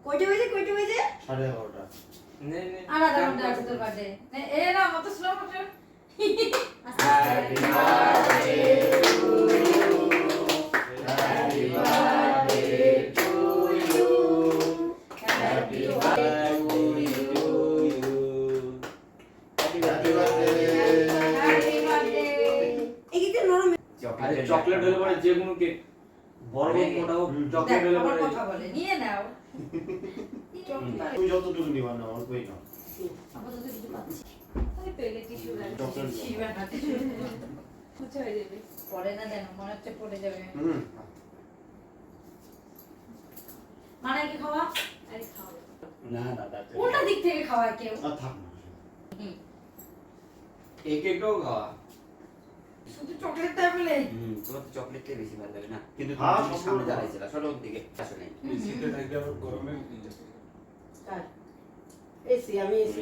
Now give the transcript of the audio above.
কয়টা বাজে 11:30 নে আর আধা ঘন্টা আছে তোর বার্থডে এ না মত slow motion happy birthday to you happy birthday to you happy birthday to you happy birthday happy birthday এই কি নরম আরে চকলেট হলে পরে যে কোনো কেক বড় হোক মোটা হোক চকলেট হলে পরে কথা বলে নিয়ে নাও তুমি যতটুকু নিবা না অল্পই নাও আপাতত কিছু পাচ্ছি ওই পেলে টিস্যু লাগে চকলেট টিস্যু বানাতে মুছে হয়ে যাবে পড়ে না দেন মনে হচ্ছে পড়ে যাবে মানে কি খাওয়া আরে খাও না না দাদা উল্টা দিক থেকে খাওয়া কেউ আর থাক না এই কেকটাও খাওয়া শুধু চকলেট দেবে তোমার তো চকলেটটাই বেশি ভালো লাগে না কিন্তু হ্যাঁ, তুমি সামনে দাঁড়াইছিল সরো দিকে আসলে শীতে থাকলে আবার গরমে এসি আমি এসি